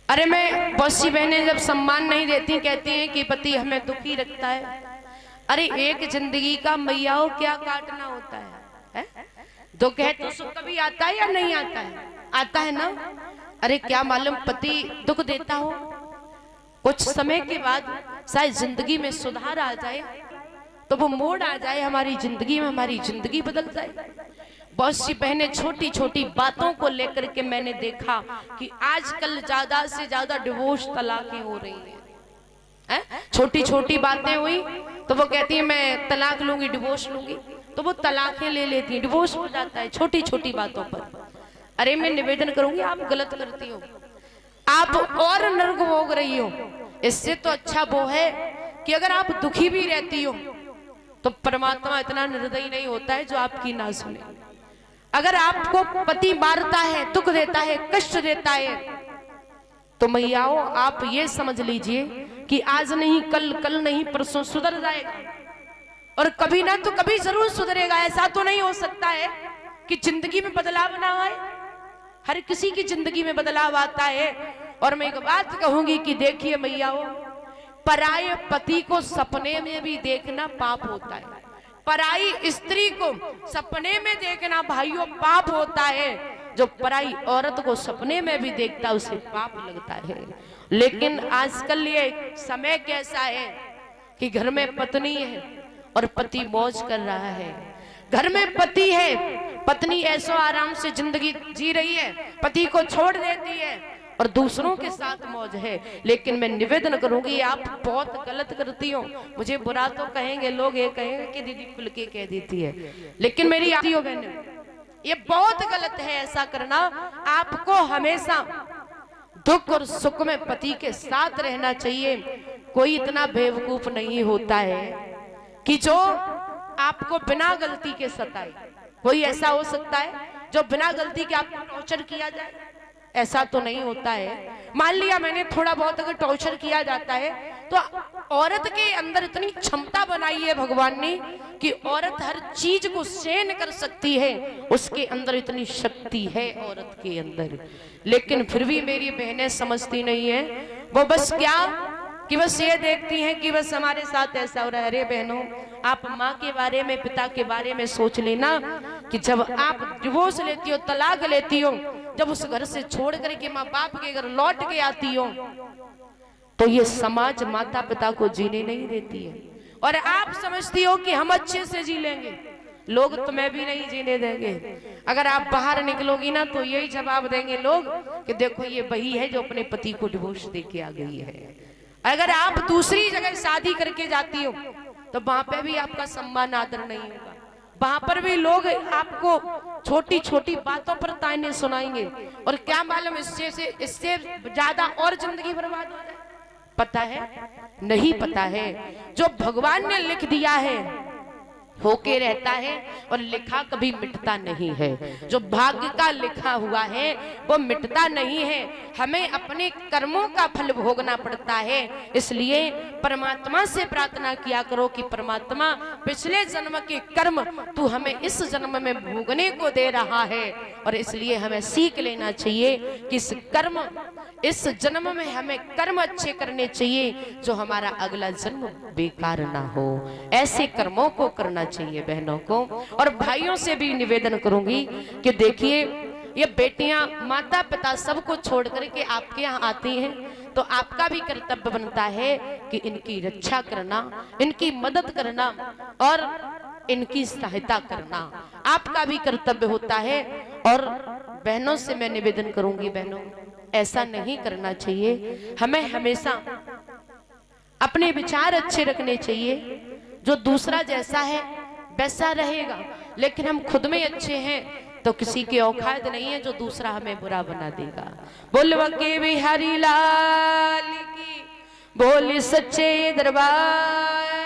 अरे मैं बहुत सी बहनें जब सम्मान नहीं देती कहती हैं कि पति हमें दुखी रखता है। अरे एक जिंदगी का मैयाओं क्या काटना होता है? दुख है तो सुख कभी आता है या नहीं आता है? आता है ना। अरे क्या मालूम पति दुख देता हो, कुछ समय के बाद शायद जिंदगी में सुधार आ जाए, तो वो मोड़ आ जाए हमारी जिंदगी में, हमारी जिंदगी बदल जाए। बहुत सी बहनें छोटी छोटी बातों को लेकर के मैंने देखा कि आजकल ज्यादा से ज्यादा डिवोर्स तलाकें हो रही हैं। छोटी छोटी बातें हुई तो वो कहती है मैं तलाक लूंगी, डिवोर्स लूंगी, तो वो तलाकें ले लेती है, डिवोर्स हो जाता है छोटी छोटी बातों पर। अरे मैं निवेदन करूंगी, आप गलत करती हो, आप और नर्क भोग रही हो। इससे तो अच्छा वो है कि अगर आप दुखी भी रहती हो तो परमात्मा इतना निर्दयी नहीं होता है जो आपकी ना सुने। अगर आपको पति मारता है, दुख देता है, कष्ट देता है, तो मैयाओं आप ये समझ लीजिए कि आज नहीं कल, कल नहीं परसों सुधर जाएगा, और कभी ना तो कभी जरूर सुधरेगा। ऐसा तो नहीं हो सकता है कि जिंदगी में बदलाव ना आए। हर किसी की जिंदगी में बदलाव आता है। और मैं एक बात कहूंगी कि देखिए मैयाओं, पराये पति को सपने में भी देखना पाप होता है। पराई स्त्री को सपने में देखना भाइयों पाप होता है। जो पराई औरत को सपने में भी देखता उसे पाप लगता है। लेकिन आजकल ये समय कैसा है कि घर में पत्नी है और पति मौज कर रहा है। घर में पति है, पत्नी ऐसो आराम से जिंदगी जी रही है, पति को छोड़ देती है और दूसरों के साथ मौज है। लेकिन मैं निवेदन करूंगी आप बहुत गलत करती हो। मुझे बुरा तो कहेंगे लोग, ये कहेंगे कि दीदी खुल के कह देती है, लेकिन मेरी आती हो बहन, ये बहुत गलत है ऐसा करना। आपको हमेशा दुख और सुख में पति के साथ रहना चाहिए। कोई इतना बेवकूफ नहीं होता है कि जो आपको बिना गलती के सताए। कोई ऐसा हो सकता है जो बिना गलती के आपको टॉर्चर किया जाए? ऐसा तो नहीं होता है। मान लिया मैंने थोड़ा बहुत अगर टॉर्चर किया जाता है तो औरत के अंदर इतनी क्षमता बनाई है भगवान ने कि औरत हर चीज को सहन कर सकती है। उसके अंदर इतनी शक्ति है औरत के अंदर। लेकिन फिर भी मेरी बहनें समझती नहीं है। वो बस क्या कि बस ये देखती हैं कि बस हमारे साथ ऐसा हो रहा है। अरे बहनों, आप माँ के बारे में, पिता के बारे में सोच लेना कि जब आप डिवोर्स लेती हो, तलाक लेती हो, जब उस घर से छोड़ करके माँ बाप के घर लौट के आती हो, तो ये समाज माता पिता को जीने नहीं देती है। और आप समझती हो कि हम अच्छे से जी लेंगे, लोग तुम्हें भी नहीं जीने देंगे। अगर आप बाहर निकलोगी ना तो यही जवाब देंगे लोग कि देखो ये वही है जो अपने पति को डिवोर्स दे के आ गई है। अगर आप दूसरी जगह शादी करके जाती हो तो वहां पे भी आपका सम्मान आदर नहीं होगा। वहां पर भी लोग आपको छोटी छोटी बातों पर ताने सुनाएंगे। और क्या मालूम इससे ज्यादा और जिंदगी बर्बाद हो जाए। पता है? नहीं पता है। जो भगवान ने लिख दिया है होके रहता है और लिखा कभी मिटता नहीं है। जो भाग्य का लिखा हुआ है वो मिटता नहीं है। हमें अपने कर्मों का फल भोगना पड़ता है। इसलिए परमात्मा से प्रार्थना किया करो कि परमात्मा पिछले जन्म के कर्म तू हमें इस जन्म में भोगने को दे रहा है। और इसलिए हमें सीख लेना चाहिए कि इस जन्म में हमें कर्म अच्छे करने चाहिए जो हमारा अगला जन्म बेकार ना हो। ऐसे कर्मों को करना चाहिए बहनों को। और भाइयों से भी निवेदन करूंगी कि देखिए ये बेटियां माता पिता सबको छोड़ करके आपके यहाँ आती हैं तो आपका भी कर्तव्य बनता है कि इनकी रक्षा करना, इनकी मदद करना और इनकी सहायता करना आपका भी कर्तव्य होता है। और बहनों से मैं निवेदन करूंगी, बहनों ऐसा नहीं करना चाहिए। हमें हमेशा अपने विचार अच्छे रखने चाहिए। जो दूसरा जैसा है वैसा रहेगा, लेकिन हम खुद में अच्छे हैं तो किसी की औकात नहीं है जो दूसरा हमें बुरा बना देगा। बोलवा के बिहारी लाल की, बोल सच्चे दरबार